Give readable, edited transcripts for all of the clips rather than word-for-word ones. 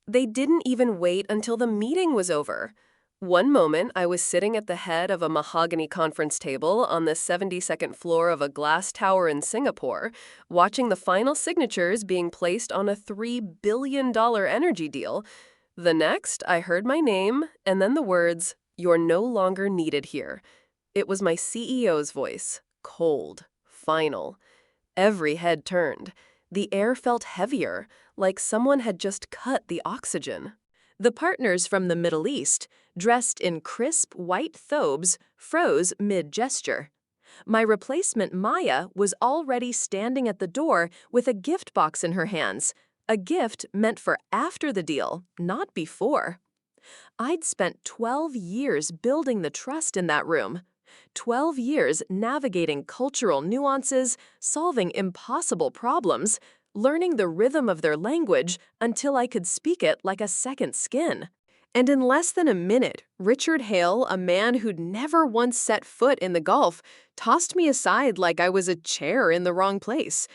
They didn't even wait until the meeting was over. One moment, I was sitting at the head of a mahogany conference table on the 72nd floor of a glass tower in Singapore, watching the final signatures being placed on a $3 billion energy deal. The next, I heard my name and then the words, "You're no longer needed here." It was my CEO's voice, cold, final. Every head turned. The air felt heavier, like someone had just cut the oxygen. The partners from the Middle East, dressed in crisp white thobes, froze mid-gesture. My replacement, Maya, was already standing at the door with a gift box in her hands, a gift meant for after the deal, not before. I'd spent 12 years building the trust in that room. 12 years navigating cultural nuances, solving impossible problems, learning the rhythm of their language until I could speak it like a second skin. And in less than a minute, Richard Hale, a man who'd never once set foot in the Gulf, tossed me aside like I was a chair in the wrong place.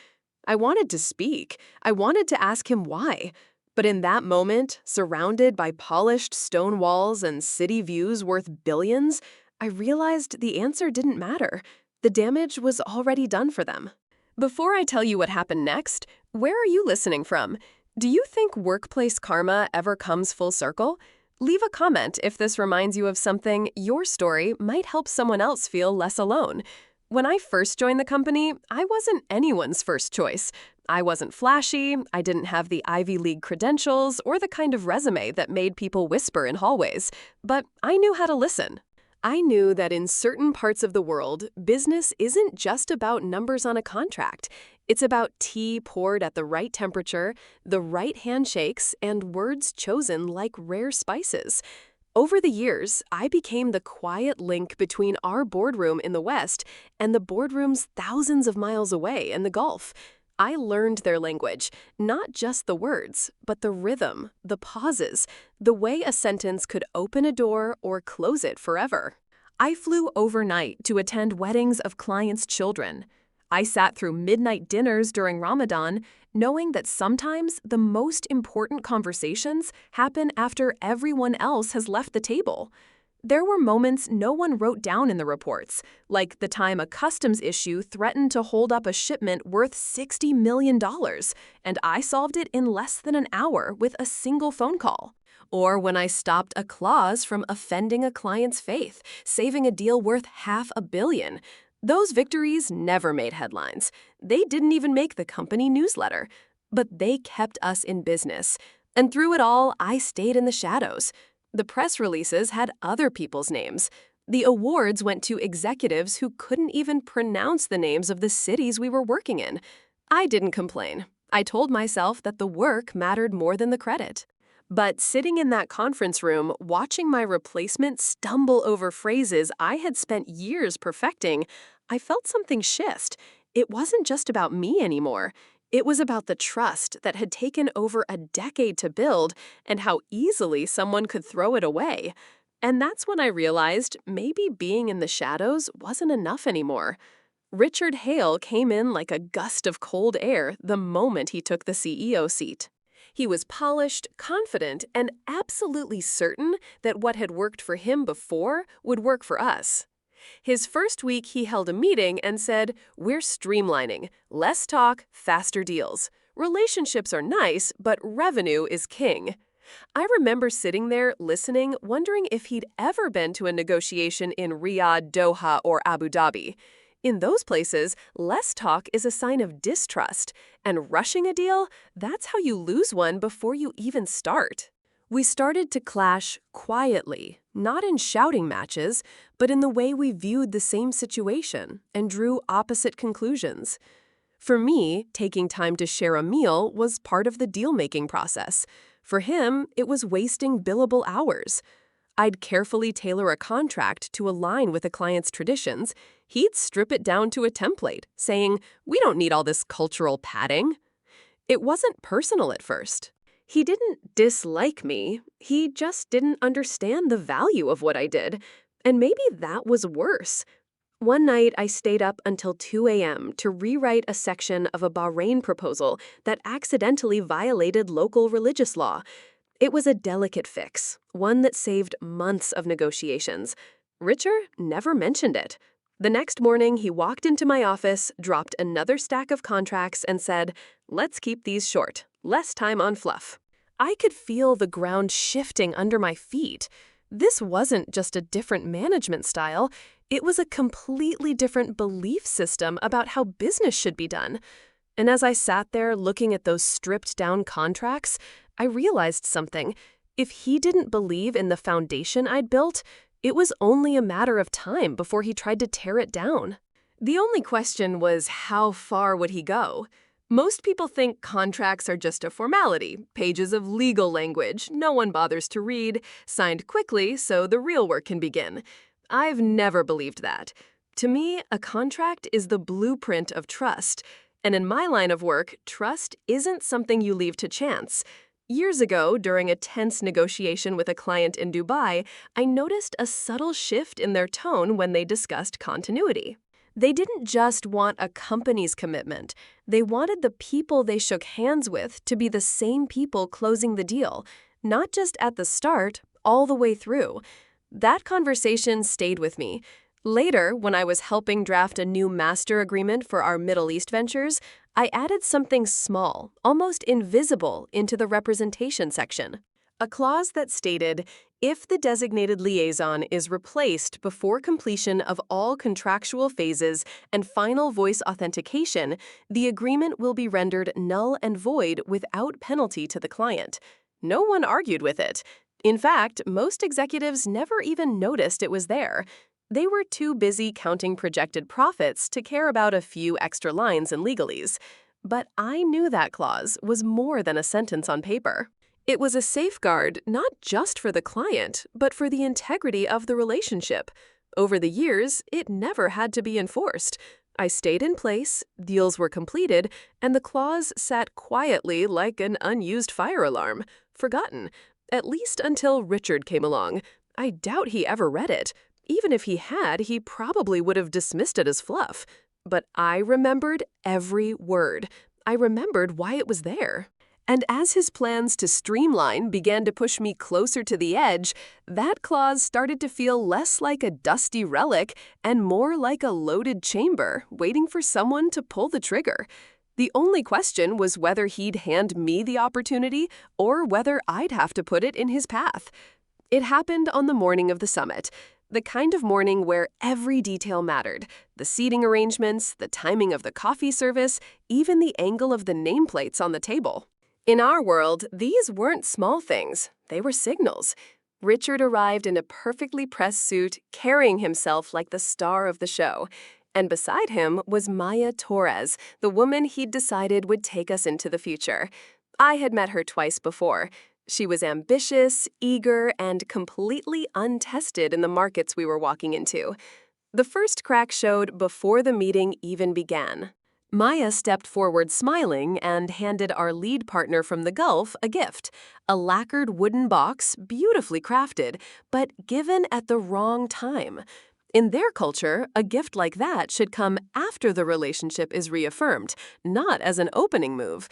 I wanted to speak. I wanted to ask him why. But in that moment, surrounded by polished stone walls and city views worth billions, I realized the answer didn't matter. The damage was already done for them. Before I tell you what happened next, where are you listening from? Do you think workplace karma ever comes full circle? Leave a comment if this reminds you of something your story might help someone else feel less alone. When I first joined the company, I wasn't anyone's first choice. I wasn't flashy, I didn't have the Ivy League credentials or the kind of resume that made people whisper in hallways, but I knew how to listen. I knew that in certain parts of the world, business isn't just about numbers on a contract. It's about tea poured at the right temperature, the right handshakes, and words chosen like rare spices. Over the years, I became the quiet link between our boardroom in the West and the boardrooms thousands of miles away in the Gulf. I learned their language, not just the words, but the rhythm, the pauses, the way a sentence could open a door or close it forever. I flew overnight to attend weddings of clients' children. I sat through midnight dinners during Ramadan, knowing that sometimes the most important conversations happen after everyone else has left the table. There were moments no one wrote down in the reports, like the time a customs issue threatened to hold up a shipment worth $60 million, and I solved it in less than an hour with a single phone call. Or when I stopped a clause from offending a client's faith, saving a deal worth $500 million. Those victories never made headlines. They didn't even make the company newsletter. But they kept us in business. And through it all, I stayed in the shadows. The press releases had other people's names. The awards went to executives who couldn't even pronounce the names of the cities we were working in. I didn't complain. I told myself that the work mattered more than the credit. But sitting in that conference room, watching my replacement stumble over phrases I had spent years perfecting, I felt something shift. It wasn't just about me anymore. It was about the trust that had taken over a decade to build and how easily someone could throw it away. And that's when I realized maybe being in the shadows wasn't enough anymore. Richard Hale came in like a gust of cold air the moment he took the CEO seat. He was polished, confident, and absolutely certain that what had worked for him before would work for us. His first week, he held a meeting and said, "We're streamlining. Less talk, faster deals. Relationships are nice, but revenue is king." I remember sitting there listening, wondering if he'd ever been to a negotiation in Riyadh, Doha, or Abu Dhabi. In those places, less talk is a sign of distrust, and rushing a deal, that's how you lose one before you even start. We started to clash quietly, not in shouting matches, but in the way we viewed the same situation and drew opposite conclusions. For me, taking time to share a meal was part of the deal-making process. For him, it was wasting billable hours. I'd carefully tailor a contract to align with a client's traditions. He'd strip it down to a template, saying, "We don't need all this cultural padding." It wasn't personal at first. He didn't dislike me, he just didn't understand the value of what I did. And maybe that was worse. One night, I stayed up until 2 a.m. to rewrite a section of a Bahrain proposal that accidentally violated local religious law. It was a delicate fix, one that saved months of negotiations. Richard never mentioned it. The next morning, he walked into my office, dropped another stack of contracts, and said, "Let's keep these short. Less time on fluff." I could feel the ground shifting under my feet. This wasn't just a different management style, it was a completely different belief system about how business should be done. And as I sat there looking at those stripped-down contracts, I realized something. If he didn't believe in the foundation I'd built, it was only a matter of time before he tried to tear it down. The only question was, how far would he go? Most people think contracts are just a formality, pages of legal language no one bothers to read, signed quickly so the real work can begin. I've never believed that. To me, a contract is the blueprint of trust. And in my line of work, trust isn't something you leave to chance. Years ago, during a tense negotiation with a client in Dubai, I noticed a subtle shift in their tone when they discussed continuity. They didn't just want a company's commitment. They wanted the people they shook hands with to be the same people closing the deal, not just at the start, all the way through. That conversation stayed with me. Later, when I was helping draft a new master agreement for our Middle East ventures, I added something small, almost invisible, into the representation section. A clause that stated, if the designated liaison is replaced before completion of all contractual phases and final voice authentication, the agreement will be rendered null and void without penalty to the client. No one argued with it. In fact, most executives never even noticed it was there. They were too busy counting projected profits to care about a few extra lines and legalese. But I knew that clause was more than a sentence on paper. It was a safeguard not just for the client, but for the integrity of the relationship. Over the years, it never had to be enforced. I stayed in place, deals were completed, and the clause sat quietly like an unused fire alarm, forgotten, at least until Richard came along. I doubt he ever read it. Even if he had, he probably would have dismissed it as fluff. But I remembered every word. I remembered why it was there. And as his plans to streamline began to push me closer to the edge, that clause started to feel less like a dusty relic and more like a loaded chamber waiting for someone to pull the trigger. The only question was whether he'd hand me the opportunity or whether I'd have to put it in his path. It happened on the morning of the summit. The kind of morning where every detail mattered. The seating arrangements, the timing of the coffee service, even the angle of the nameplates on the table. In our world, these weren't small things. They were signals. Richard arrived in a perfectly pressed suit, carrying himself like the star of the show. And beside him was Maya Torres, the woman he'd decided would take us into the future. I had met her twice before. She was ambitious, eager, and completely untested in the markets we were walking into. The first crack showed before the meeting even began. Maya stepped forward smiling and handed our lead partner from the Gulf a gift, a lacquered wooden box, beautifully crafted, but given at the wrong time. In their culture, a gift like that should come after the relationship is reaffirmed, not as an opening move.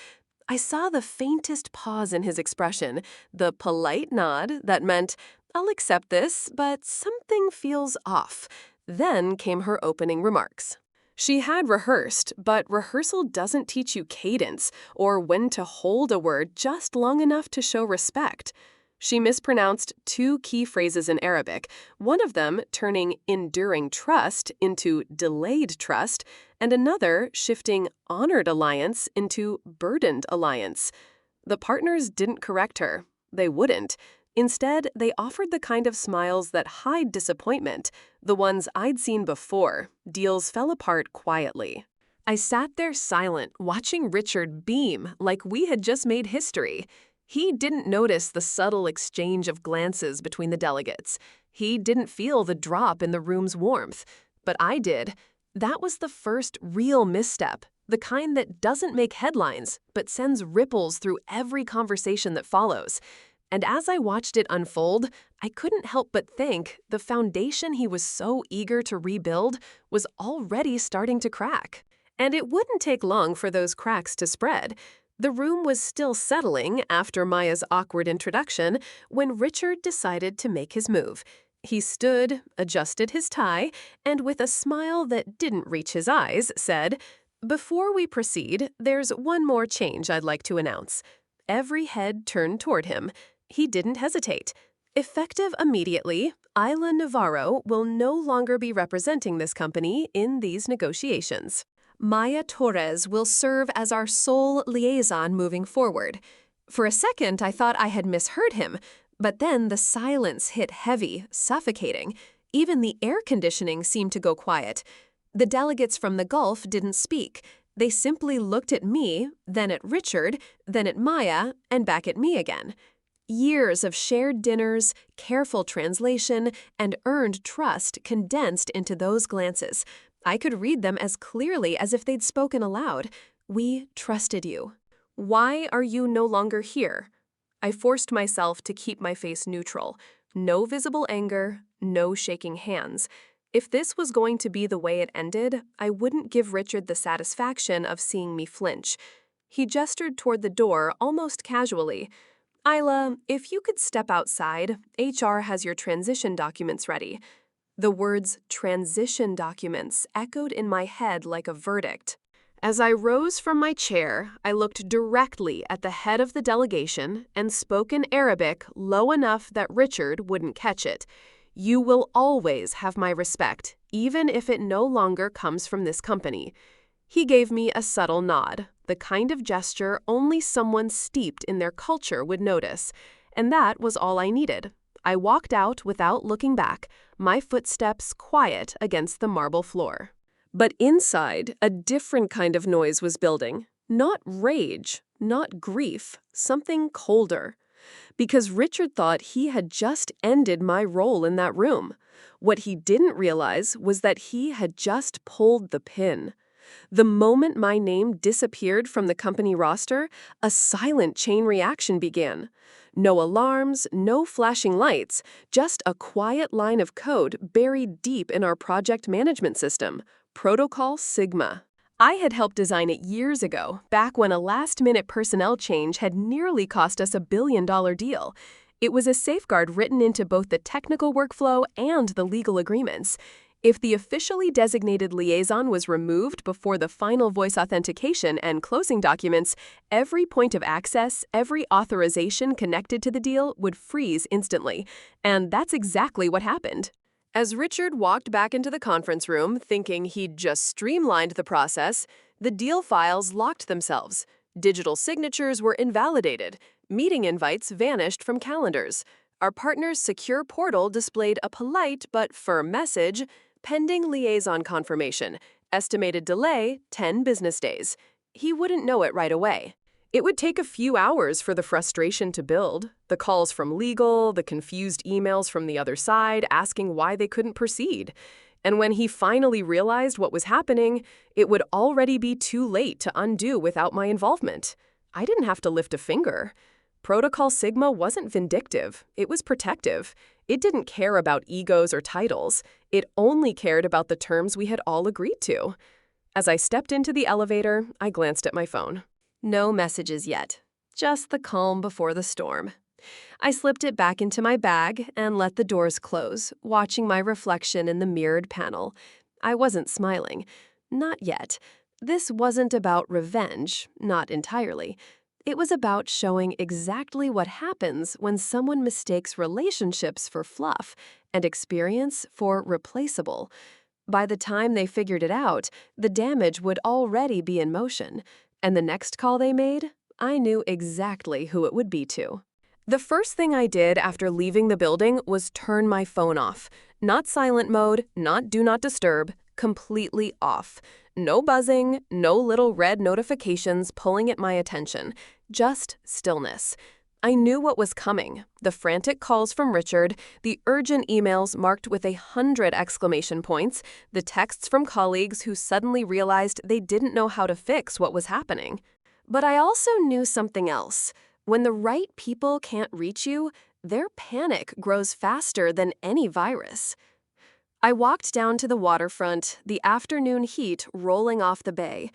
I saw the faintest pause in his expression, the polite nod that meant, I'll accept this, but something feels off. Then came her opening remarks. She had rehearsed, but rehearsal doesn't teach you cadence or when to hold a word just long enough to show respect. She mispronounced two key phrases in Arabic, one of them turning enduring trust into delayed trust, and another shifting honored alliance into burdened alliance. The partners didn't correct her. They wouldn't. Instead, they offered the kind of smiles that hide disappointment, the ones I'd seen before. Deals fell apart quietly. I sat there silent, watching Richard beam like we had just made history. He didn't notice the subtle exchange of glances between the delegates. He didn't feel the drop in the room's warmth. But I did. That was the first real misstep, the kind that doesn't make headlines, but sends ripples through every conversation that follows. And as I watched it unfold, I couldn't help but think the foundation he was so eager to rebuild was already starting to crack. And it wouldn't take long for those cracks to spread. The room was still settling after Maya's awkward introduction when Richard decided to make his move. He stood, adjusted his tie, and with a smile that didn't reach his eyes, said, "Before we proceed, there's one more change I'd like to announce." Every head turned toward him. He didn't hesitate. Effective immediately, Isla Navarro will no longer be representing this company in these negotiations. Maya Torres will serve as our sole liaison moving forward. For a second, I thought I had misheard him, but then the silence hit heavy, suffocating. Even the air conditioning seemed to go quiet. The delegates from the Gulf didn't speak. They simply looked at me, then at Richard, then at Maya, and back at me again. Years of shared dinners, careful translation, and earned trust condensed into those glances. I could read them as clearly as if they'd spoken aloud. "We trusted you. Why are you no longer here?" I forced myself to keep my face neutral. No visible anger, no shaking hands. If this was going to be the way it ended, I wouldn't give Richard the satisfaction of seeing me flinch. He gestured toward the door almost casually. "Isla, if you could step outside, HR has your transition documents ready." The words transition documents echoed in my head like a verdict. As I rose from my chair, I looked directly at the head of the delegation and spoke in Arabic low enough that Richard wouldn't catch it. "You will always have my respect, even if it no longer comes from this company." He gave me a subtle nod, the kind of gesture only someone steeped in their culture would notice, and that was all I needed. I walked out without looking back, my footsteps quiet against the marble floor. But inside, a different kind of noise was building. Not rage, not grief, something colder. Because Richard thought he had just ended my role in that room. What he didn't realize was that he had just pulled the pin. The moment my name disappeared from the company roster, a silent chain reaction began. No alarms, no flashing lights, just a quiet line of code buried deep in our project management system, Protocol Sigma. I had helped design it years ago, back when a last-minute personnel change had nearly cost us $1 billion deal. It was a safeguard written into both the technical workflow and the legal agreements. If the officially designated liaison was removed before the final voice authentication and closing documents, every point of access, every authorization connected to the deal would freeze instantly. And that's exactly what happened. As Richard walked back into the conference room, thinking he'd just streamlined the process, the deal files locked themselves. Digital signatures were invalidated. Meeting invites vanished from calendars. Our partner's secure portal displayed a polite but firm message: pending liaison confirmation. Estimated delay, 10 business days. He wouldn't know it right away. It would take a few hours for the frustration to build. The calls from legal, the confused emails from the other side asking why they couldn't proceed. And when he finally realized what was happening, it would already be too late to undo without my involvement. I didn't have to lift a finger. Protocol Sigma wasn't vindictive. It was protective. It didn't care about egos or titles. It only cared about the terms we had all agreed to. As I stepped into the elevator, I glanced at my phone. No messages yet. Just the calm before the storm. I slipped it back into my bag and let the doors close, watching my reflection in the mirrored panel. I wasn't smiling. Not yet. This wasn't about revenge, not entirely. It was about showing exactly what happens when someone mistakes relationships for fluff and experience for replaceable. By the time they figured it out, the damage would already be in motion. And the next call they made, I knew exactly who it would be to. The first thing I did after leaving the building was turn my phone off. Not silent mode, not do not disturb, completely off. No buzzing, no little red notifications pulling at my attention. Just stillness. I knew what was coming. The frantic calls from Richard, the urgent emails marked with 100 exclamation points, the texts from colleagues who suddenly realized they didn't know how to fix what was happening. But I also knew something else. When the right people can't reach you, their panic grows faster than any virus. I walked down to the waterfront, the afternoon heat rolling off the bay.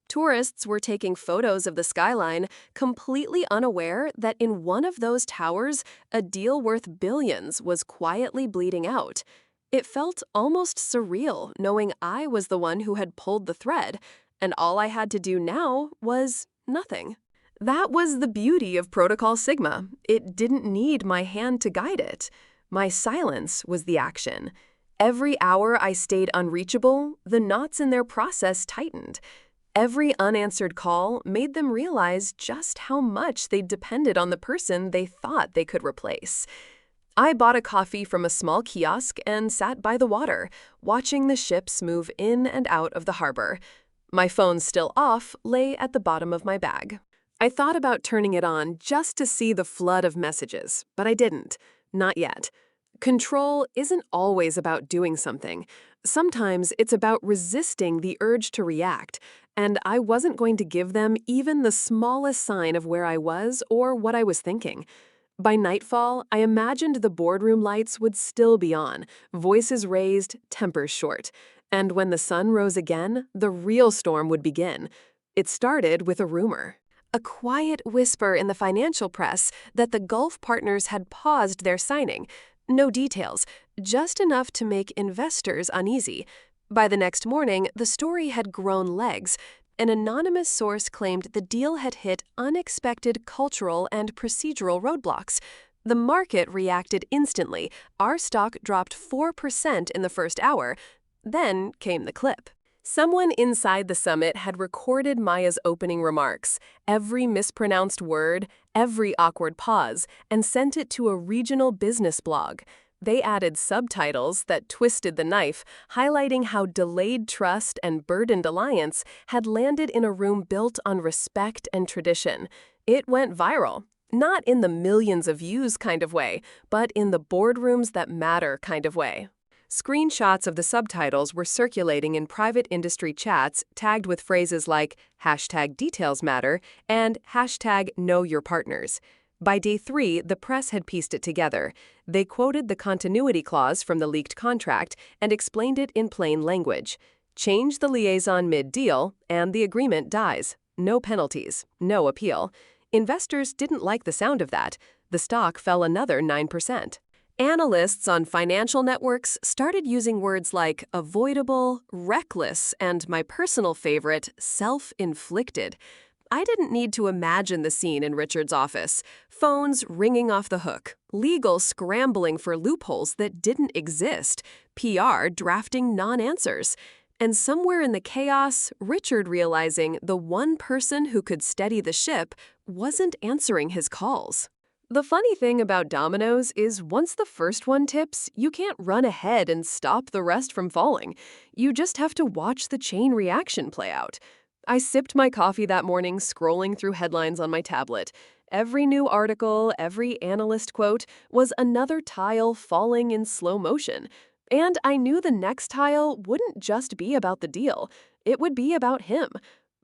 Tourists were taking photos of the skyline, completely unaware that in one of those towers, a deal worth billions was quietly bleeding out. It felt almost surreal knowing I was the one who had pulled the thread, and all I had to do now was nothing. That was the beauty of Protocol Sigma. It didn't need my hand to guide it. My silence was the action. Every hour I stayed unreachable, the knots in their process tightened. Every unanswered call made them realize just how much they depended on the person they thought they could replace. I bought a coffee from a small kiosk and sat by the water, watching the ships move in and out of the harbor. My phone, still off, lay at the bottom of my bag. I thought about turning it on just to see the flood of messages, but I didn't. Not yet. Control isn't always about doing something. Sometimes it's about resisting the urge to react, and I wasn't going to give them even the smallest sign of where I was or what I was thinking. By nightfall, I imagined the boardroom lights would still be on, voices raised, tempers short. And when the sun rose again, the real storm would begin. It started with a rumor. A quiet whisper in the financial press that the Gulf partners had paused their signing. No details, just enough to make investors uneasy. By the next morning, the story had grown legs. An anonymous source claimed the deal had hit unexpected cultural and procedural roadblocks. The market reacted instantly. Our stock dropped 4% in the first hour. Then came the clip. Someone inside the summit had recorded Maya's opening remarks, every mispronounced word, every awkward pause, and sent it to a regional business blog. They added subtitles that twisted the knife, highlighting how delayed trust and burdened alliance had landed in a room built on respect and tradition. It went viral, not in the millions of views kind of way, but in the boardrooms that matter kind of way. Screenshots of the subtitles were circulating in private industry chats tagged with phrases like #details matter and #know your partners. By day 3, the press had pieced it together. They quoted the continuity clause from the leaked contract and explained it in plain language. Change the liaison mid-deal, and the agreement dies. No penalties, no appeal. Investors didn't like the sound of that. The stock fell another 9%. Analysts on financial networks started using words like avoidable, reckless, and my personal favorite, self-inflicted. I didn't need to imagine the scene in Richard's office. Phones ringing off the hook, legal scrambling for loopholes that didn't exist, PR drafting non-answers. And somewhere in the chaos, Richard realizing the one person who could steady the ship wasn't answering his calls. The funny thing about dominoes is once the first one tips, you can't run ahead and stop the rest from falling. You just have to watch the chain reaction play out. I sipped my coffee that morning, scrolling through headlines on my tablet. Every new article, every analyst quote was another tile falling in slow motion. And I knew the next tile wouldn't just be about the deal. It would be about him.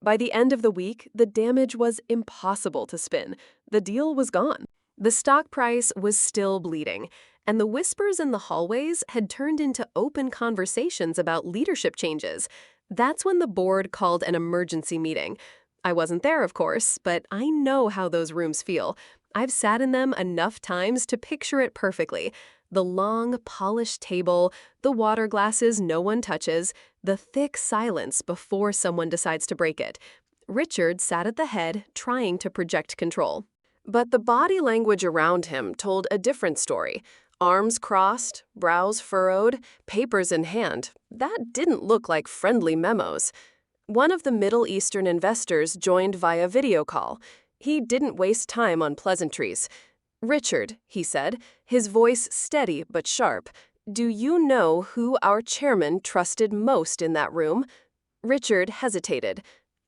By the end of the week, the damage was impossible to spin. The deal was gone. The stock price was still bleeding, and the whispers in the hallways had turned into open conversations about leadership changes. That's when the board called an emergency meeting. I wasn't there, of course, but I know how those rooms feel. I've sat in them enough times to picture it perfectly. The long, polished table, the water glasses no one touches, the thick silence before someone decides to break it. Richard sat at the head, trying to project control. But the body language around him told a different story. Arms crossed, brows furrowed, papers in hand. That didn't look like friendly memos. One of the Middle Eastern investors joined via video call. He didn't waste time on pleasantries. "Richard," he said, his voice steady but sharp, "do you know who our chairman trusted most in that room?" Richard hesitated.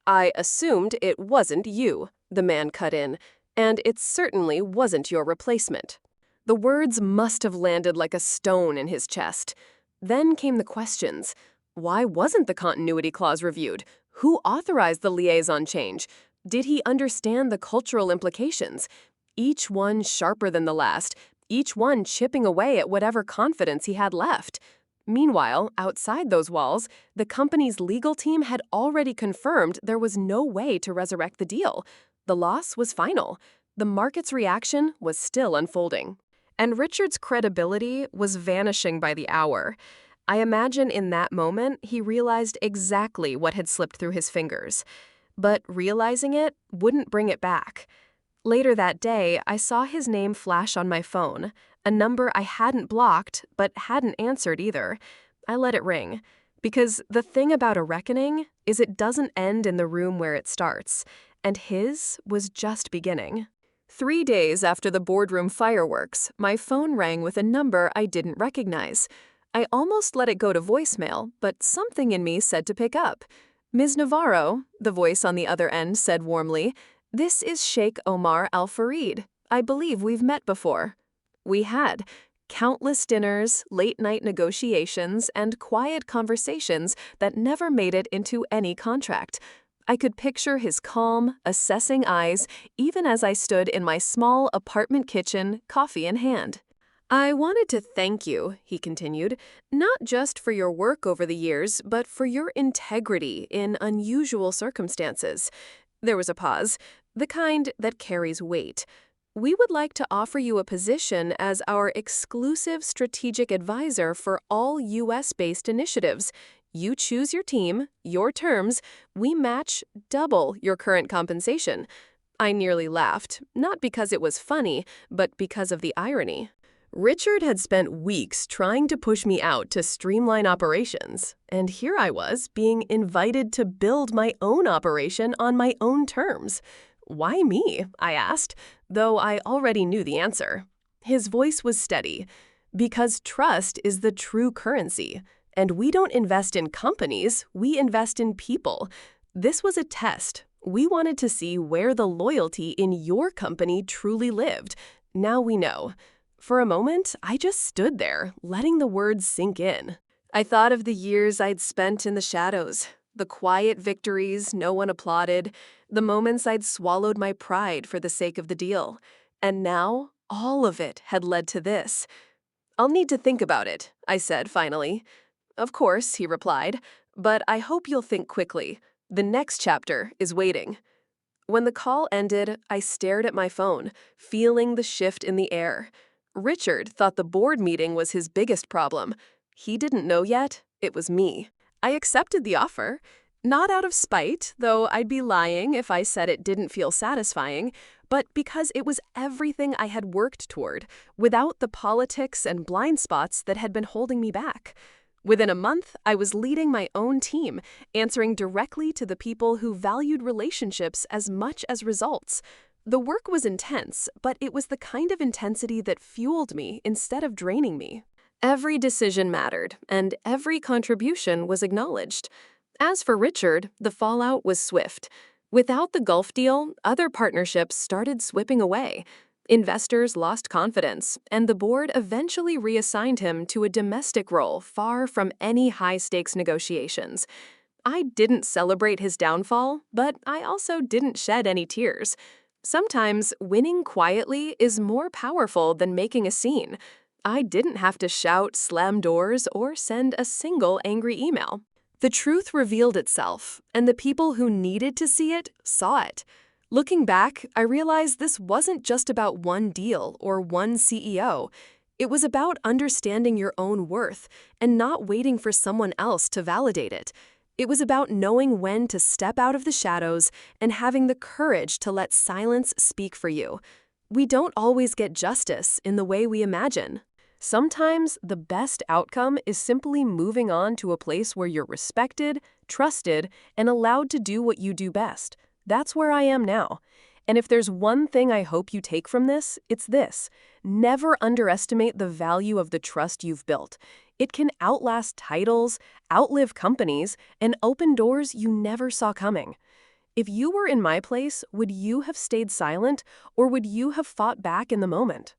"I assumed it wasn't you," the man cut in. "And it certainly wasn't your replacement." The words must have landed like a stone in his chest. Then came the questions. Why wasn't the continuity clause reviewed? Who authorized the liaison change? Did he understand the cultural implications? Each one sharper than the last, each one chipping away at whatever confidence he had left. Meanwhile, outside those walls, the company's legal team had already confirmed there was no way to resurrect the deal. The loss was final. The market's reaction was still unfolding. And Richard's credibility was vanishing by the hour. I imagine in that moment he realized exactly what had slipped through his fingers. But realizing it wouldn't bring it back. Later that day, I saw his name flash on my phone, a number I hadn't blocked but hadn't answered either. I let it ring. Because the thing about a reckoning is it doesn't end in the room where it starts, and his was just beginning. 3 days after the boardroom fireworks, my phone rang with a number I didn't recognize. I almost let it go to voicemail, but something in me said to pick up. "Ms. Navarro," the voice on the other end said warmly, "this is Sheikh Omar Al-Fareed. I believe we've met before." We had. Countless dinners, late-night negotiations, and quiet conversations that never made it into any contract. I could picture his calm, assessing eyes, even as I stood in my small apartment kitchen, coffee in hand. "I wanted to thank you," he continued, "not just for your work over the years, but for your integrity in unusual circumstances." There was a pause, the kind that carries weight. "We would like to offer you a position as our exclusive strategic advisor for all U.S.-based initiatives. You choose your team, your terms, we match double your current compensation." I nearly laughed, not because it was funny, but because of the irony. Richard had spent weeks trying to push me out to streamline operations, and here I was being invited to build my own operation on my own terms. "Why me?" I asked, though I already knew the answer. His voice was steady. "Because trust is the true currency, and we don't invest in companies, we invest in people. This was a test. We wanted to see where the loyalty in your company truly lived. Now we know." For a moment, I just stood there, letting the words sink in. I thought of the years I'd spent in the shadows, the quiet victories no one applauded, the moments I'd swallowed my pride for the sake of the deal. And now, all of it had led to this. "I'll need to think about it," I said finally. "Of course," he replied, "but I hope you'll think quickly. The next chapter is waiting." When the call ended, I stared at my phone, feeling the shift in the air. Richard thought the board meeting was his biggest problem. He didn't know yet, it was me. I accepted the offer. Not out of spite, though I'd be lying if I said it didn't feel satisfying, but because it was everything I had worked toward, without the politics and blind spots that had been holding me back. Within a month, I was leading my own team, answering directly to the people who valued relationships as much as results. The work was intense, but it was the kind of intensity that fueled me instead of draining me. Every decision mattered, and every contribution was acknowledged. As for Richard, the fallout was swift. Without the Gulf deal, other partnerships started slipping away. Investors lost confidence, and the board eventually reassigned him to a domestic role far from any high-stakes negotiations. I didn't celebrate his downfall, but I also didn't shed any tears. Sometimes winning quietly is more powerful than making a scene. I didn't have to shout, slam doors, or send a single angry email. The truth revealed itself, and the people who needed to see it saw it. Looking back, I realized this wasn't just about one deal or one CEO. It was about understanding your own worth and not waiting for someone else to validate it. It was about knowing when to step out of the shadows and having the courage to let silence speak for you. We don't always get justice in the way we imagine. Sometimes the best outcome is simply moving on to a place where you're respected, trusted, and allowed to do what you do best. That's where I am now. And if there's one thing I hope you take from this, it's this. Never underestimate the value of the trust you've built. It can outlast titles, outlive companies, and open doors you never saw coming. If you were in my place, would you have stayed silent, or would you have fought back in the moment?